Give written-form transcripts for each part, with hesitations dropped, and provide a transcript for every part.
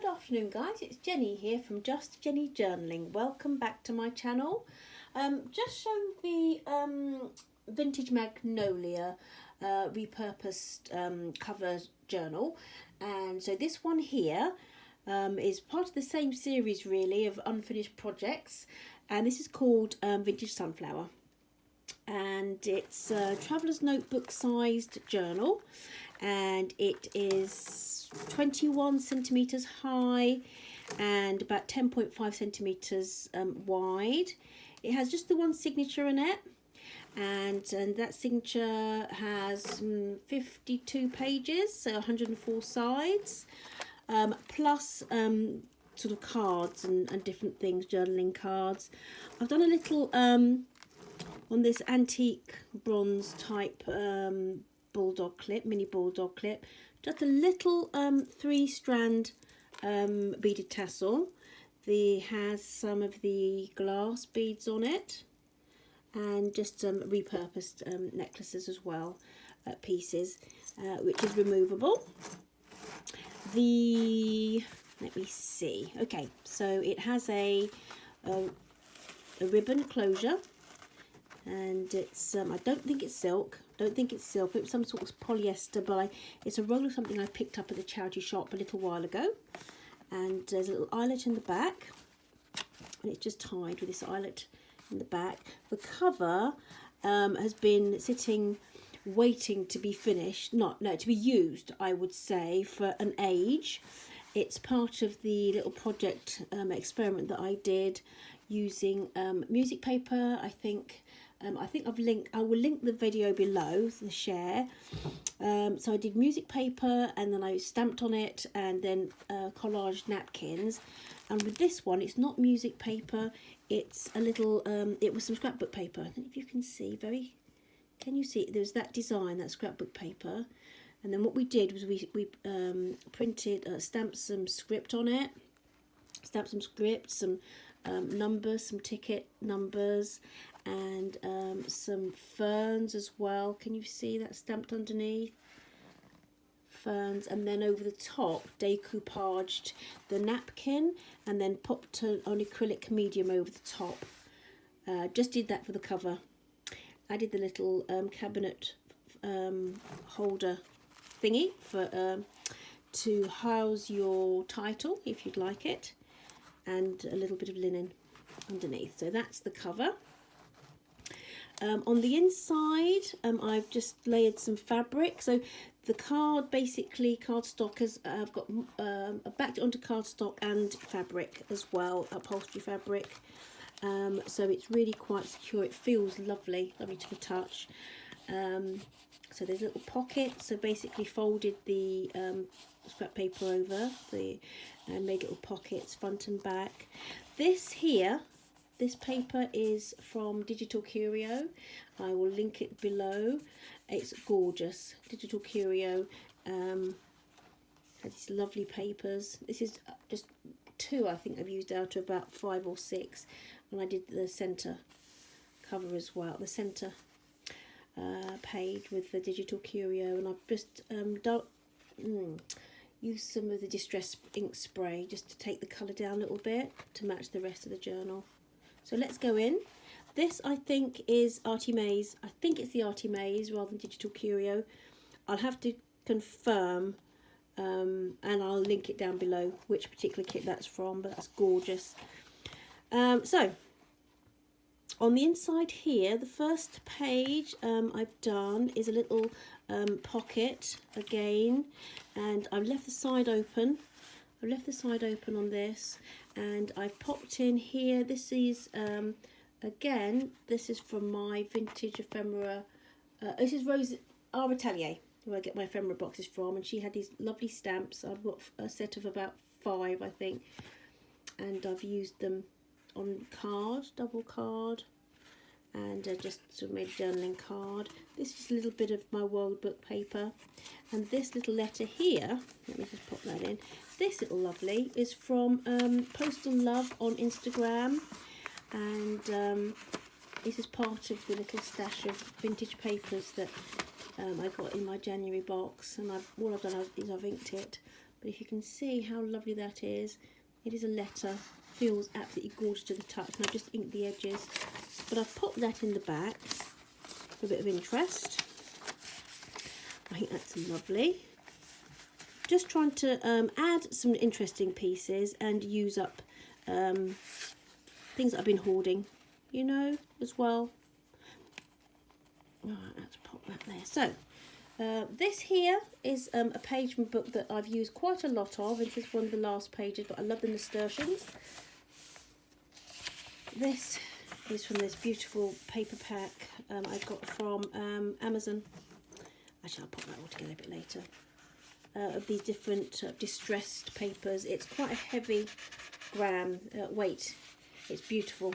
Good afternoon guys, it's Jenny here from Just Jenny Journaling. Welcome back to my channel. Just showing the vintage magnolia repurposed cover journal, and so this one here is part of the same series really of unfinished projects, and this is called Vintage Sunflower, and it's a traveller's notebook sized journal, and it is 21 centimeters high and about 10.5 centimeters wide. It has just the one signature in it, and that signature has 52 pages, so 104 sides, plus sort of cards and different things, journaling cards. I've done a little on this antique bronze type bulldog clip, mini bulldog clip, just a little 3-strand beaded tassel. Has some of the glass beads on it, and just some repurposed necklaces as well, pieces, which is removable. Let me see. Okay, so it has a ribbon closure, and it's I don't think it's silk. It's some sort of polyester, but it's a roll of something I picked up at the charity shop a little while ago. And there's a little eyelet in the back, and it's just tied with this eyelet in the back. The cover has been sitting waiting to be finished, to be used, I would say, for an age. It's part of the little project experiment that I did using music paper. I think I will link the video below, the share. So I did music paper, and then I stamped on it, and then collaged napkins. And with this one, it's not music paper, it's a little it was some scrapbook paper. I don't know if you can see, can you see? There's that design, that scrapbook paper. And then what we did was we printed, stamped some script on it, some numbers, some ticket numbers, and some ferns as well. Can you see that stamped underneath? Ferns, and then over the top decoupaged the napkin, and then popped on acrylic medium over the top. Just did that for the cover. Added the little cabinet holder thingy for to house your title if you'd like it, and a little bit of linen underneath. So that's the cover. On the inside, I've just layered some fabric. So the card, basically cardstock, I've got backed it onto cardstock and fabric as well, upholstery fabric. So it's really quite secure. It feels lovely to the touch. So there's a little pocket. So basically folded the scrap paper over and made little pockets front and back. This paper is from Digital Curio. I will link it below. It's gorgeous. Digital Curio has these lovely papers. This is just 2 I think I've used out of about 5 or 6, and I did the centre cover as well, the centre page with the Digital Curio, and I've just used some of the Distress ink spray just to take the colour down a little bit to match the rest of the journal. So let's go in. This I think is Artymaze. I think it's the Artymaze rather than Digital Curio. I'll have to confirm, and I'll link it down below which particular kit that's from, but that's gorgeous. So on the inside here, the first page I've done is a little pocket again, and I've left the side open. On this, and I've popped in here. This is again, this is from my vintage ephemera. This is Rose Our Atelier, who I get my ephemera boxes from, and she had these lovely stamps. I've got a set of about 5 I think, and I've used them on card, double card, and just sort of made a journaling card. This is a little bit of my World Book paper, and this little letter here, let me just pop that in. This little lovely is from Postal Love on Instagram, and this is part of the little stash of vintage papers that I got in my January box, and all I've done is I've inked it but if you can see how lovely that is, it is a letter, feels absolutely gorgeous to the touch, and I've just inked the edges, but I've popped that in the back for a bit of interest. I think that's lovely. Just trying to add some interesting pieces and use up things that I've been hoarding, you know, as well. Right, let's pop that there. So this here is a page from a book that I've used quite a lot of. This is one of the last pages, but I love the nasturtiums. This is from this beautiful paper pack I got from Amazon. Actually, I'll put that all together a bit later. Of these different distressed papers. It's quite a heavy gram weight. It's beautiful.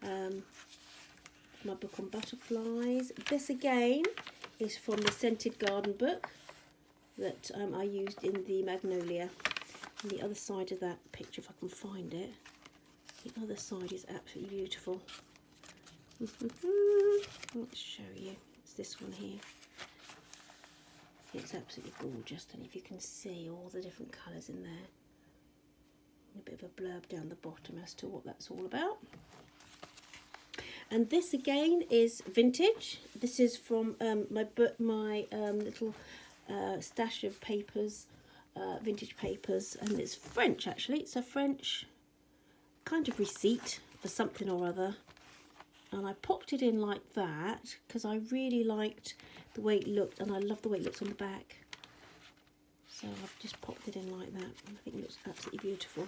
My book on butterflies. This again is from the Scented Garden book that I used in the Magnolia. And the other side of that picture, if I can find it, the other side is absolutely beautiful. Let's show you. It's this one here. It's absolutely gorgeous, and if you can see all the different colours in there. A bit of a blurb down the bottom as to what that's all about. And this again is vintage. This is from my little stash of papers, vintage papers, and it's French actually. It's a French kind of receipt for something or other. And I popped it in like that because I really liked the way it looked, and I love the way it looks on the back. So I've just popped it in like that. I think it looks absolutely beautiful.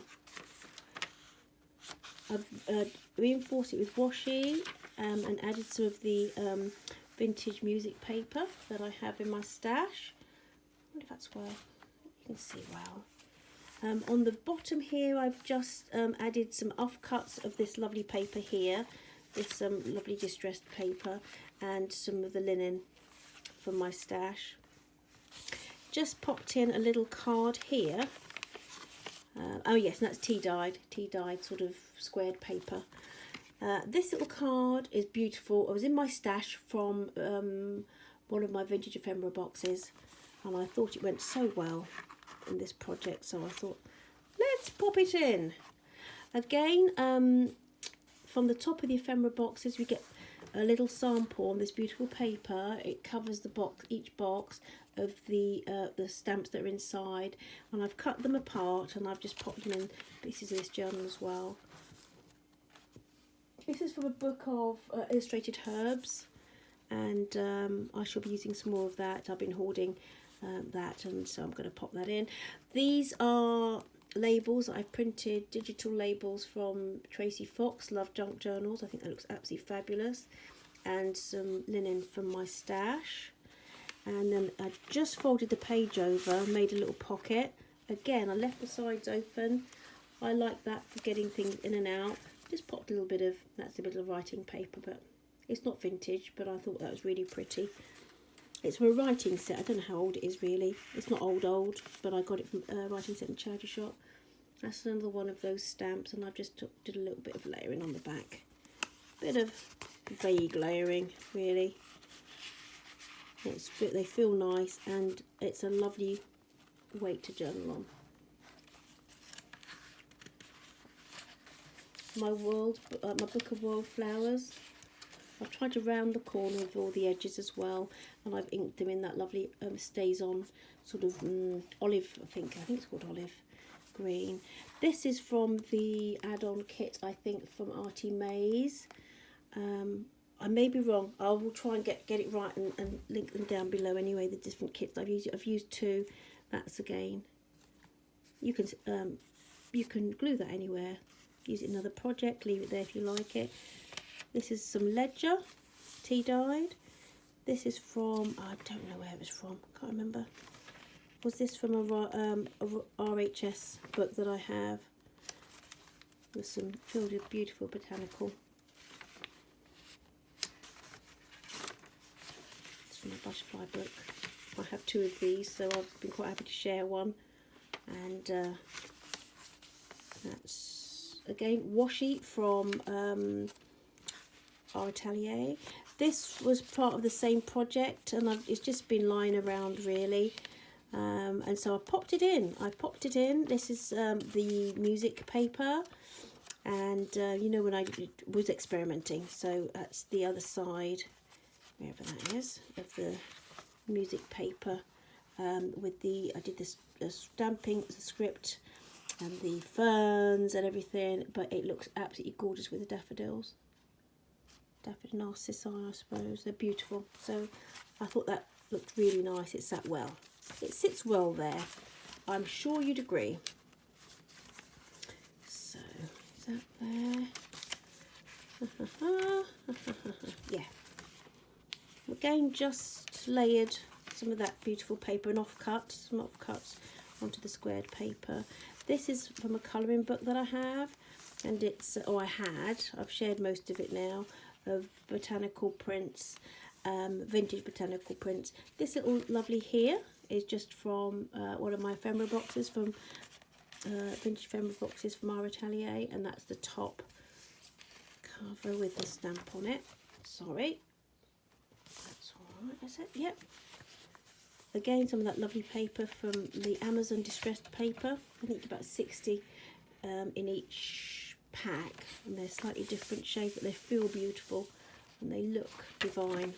I've reinforced it with washi and added some of the vintage music paper that I have in my stash. I wonder if that's well. You can see well. On the bottom here, I've just added some offcuts of this lovely paper here. With some lovely distressed paper and some of the linen from my stash. Just popped in a little card here. Oh yes, and that's tea-dyed sort of squared paper. This little card is beautiful. It was in my stash from one of my vintage ephemera boxes, and I thought it went so well in this project, so I thought, let's pop it in. Again, from the top of the ephemera boxes, we get a little sample on this beautiful paper. It covers the box, each box of the stamps that are inside, and I've cut them apart and I've just popped them in pieces of this journal as well. This is from a book of illustrated herbs, and I shall be using some more of that. I've been hoarding that, and so I'm going to pop that in. These are labels. I've printed digital labels from Tracy Fox Love Junk Journals. I think that looks absolutely fabulous. And some linen from my stash. And then I just folded the page over, made a little pocket. Again, I left the sides open. I like that for getting things in and out. Just popped a little bit of, that's a bit of writing paper, but it's not vintage, but I thought that was really pretty. It's from a writing set. I don't know how old it is really. It's not old, but I got it from a writing set in charity shop. That's another one of those stamps, and I've just did a little bit of layering on the back. Bit of vague layering, really. They feel nice, and it's a lovely weight to journal on. My book of wildflowers. I've tried to round the corner of all the edges as well, and I've inked them in that lovely stays on sort of olive, I think it's called olive green. This is from the add-on kit, I think, from Artymaze. I may be wrong. I will try and get it right and link them down below anyway, the different kits I've used. I've used two. That's again, you can glue that anywhere. Use it in another project, leave it there if you like it. This is some ledger, tea dyed. This is from, I don't know where it was from, can't remember. Was this from a RHS book that I have? With some filled with beautiful botanical. It's from a butterfly book. I have two of these, so I've been quite happy to share one. And that's again washi from our atelier. This was part of the same project, and it's just been lying around really. And so I popped it in. This is the music paper, and you know, when I was experimenting, so that's the other side, wherever that is, of the music paper, with I did this stamping, the script and the ferns and everything, but it looks absolutely gorgeous with the daffodils. Daffodil narcissi, I suppose. They're beautiful. So I thought that looked really nice. It sat well. It sits well there. I'm sure you'd agree. So, is that there? Yeah. Again, just layered some of that beautiful paper and some offcuts onto the squared paper. This is from a colouring book that I have, and it's, I've shared most of it now, of botanical prints, vintage botanical prints. This little lovely here is just from one of my ephemera boxes, from vintage ephemera boxes from our Atelier, and that's the top cover with the stamp on it. Sorry, that's all right, is it? Yep. Again, some of that lovely paper from the Amazon distressed paper. I think about 60 in each pack, and they're slightly different shape, but they feel beautiful and they look divine.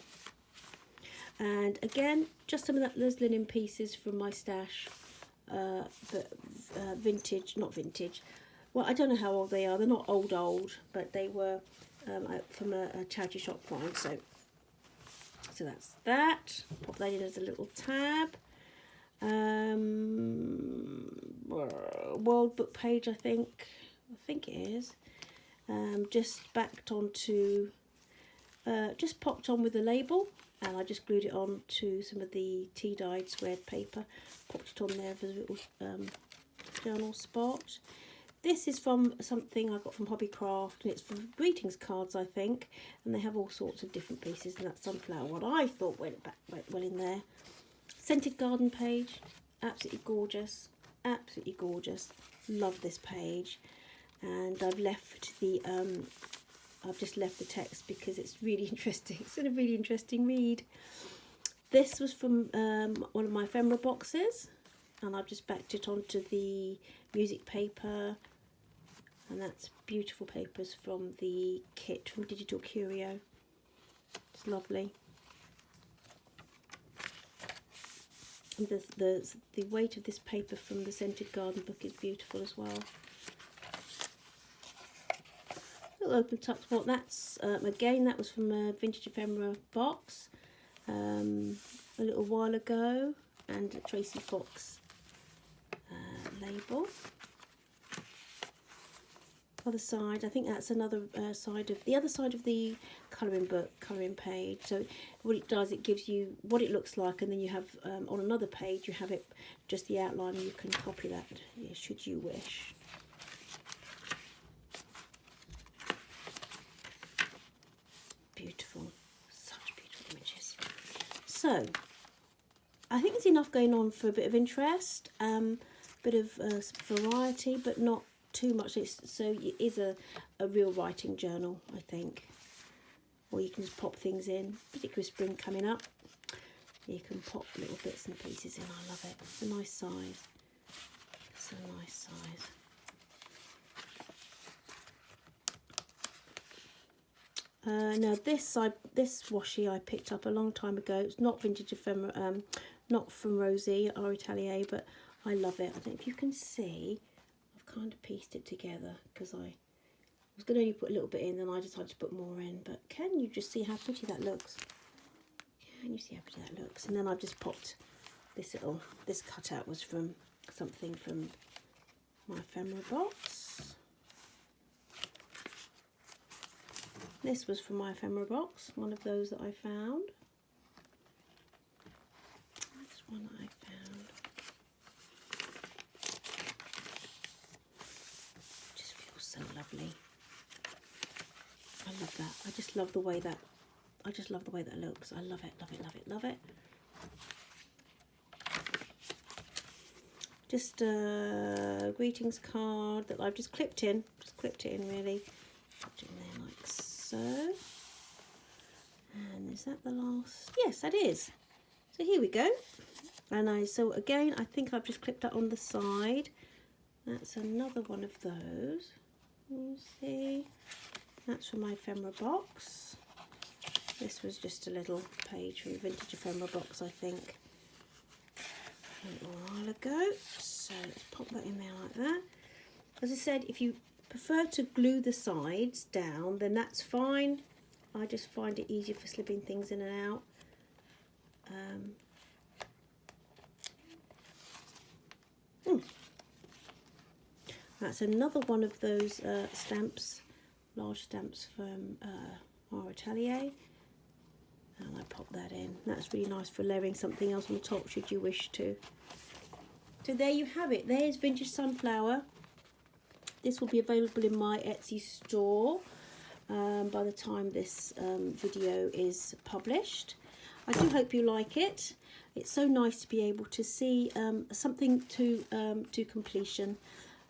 And again, just some of those linen pieces from my stash, but vintage, not vintage. Well, I don't know how old they are. They're not old, but they were from a charity shop find. So that's that. Pop that in as a little tab. World book page, I think it is. Just backed onto, just popped on with the label, and I just glued it on to some of the tea dyed squared paper. Popped it on there for a little journal spot. This is from something I got from Hobbycraft, and it's for greetings cards, I think, and they have all sorts of different pieces, and that sunflower one I thought went well in there. Scented garden page, absolutely gorgeous, absolutely gorgeous. Love this page, and I've just left the text because it's really interesting. It's a really interesting read. This was from one of my ephemera boxes, and I've just backed it onto the music paper. And that's beautiful papers from the kit from Digital Curio. It's lovely. And the weight of this paper from the Scented Garden book is beautiful as well. Little open tuck spot. That's again, that was from a vintage ephemera box a little while ago, and a Tracy Fox label. Other side, I think that's another side of the other side of the colouring book, colouring page. So what it does, it gives you what it looks like, and then you have on another page you have it just the outline. You can copy that, yeah, should you wish. Beautiful, such beautiful images. So I think there's enough going on for a bit of interest, bit of variety, but not too much. So it is a real writing journal, I think, or you can just pop things in, particularly with spring coming up. You can pop little bits and pieces in. I love it. It's a nice size. It's a nice size. Now this washi I picked up a long time ago. It's not vintage ephemera, not from Rosie our Atelier, but I love it. I don't know if you can see. Kind of pieced it together because I was going to only put a little bit in, then I decided to put more in. But can you just see how pretty that looks? Can you see how pretty that looks? And then I've just popped this cutout was from something from my ephemera box. This was from my ephemera box, one of those that I found. That's one I found. So lovely. I love that. I just love the way that looks. I love it, love it, love it, love it. Just a greetings card that I've just clipped in. Really. Put it in there like so. And is that the last? Yes, that is. So here we go. And so again, I think I've just clipped that on the side. That's another one of those. You see, that's from my ephemera box. This was just a little page from the vintage ephemera box, I think, a little while ago. So let's pop that in there like that. As I said, if you prefer to glue the sides down, then that's fine. I just find it easier for slipping things in and out. That's another one of those stamps, large stamps from our atelier. And I pop that in. That's really nice for layering something else on the top should you wish to. So there you have it. There's Vintage Sunflower. This will be available in my Etsy store by the time this video is published. I do hope you like it. It's so nice to be able to see something to completion,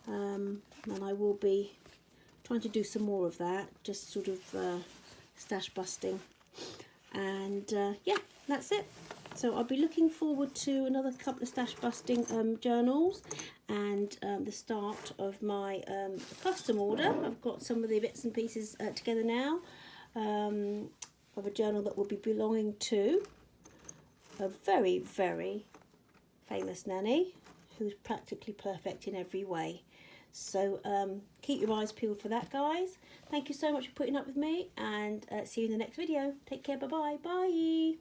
and I will be trying to do some more of that, just sort of stash busting. And yeah, that's it. So I'll be looking forward to another couple of stash busting journals and the start of my custom order. I've got some of the bits and pieces together now of a journal that will be belonging to a very, very famous nanny who's practically perfect in every way. So keep your eyes peeled for that, guys. Thank you so much for putting up with me, and see you in the next video. Take care. Bye-bye. Bye.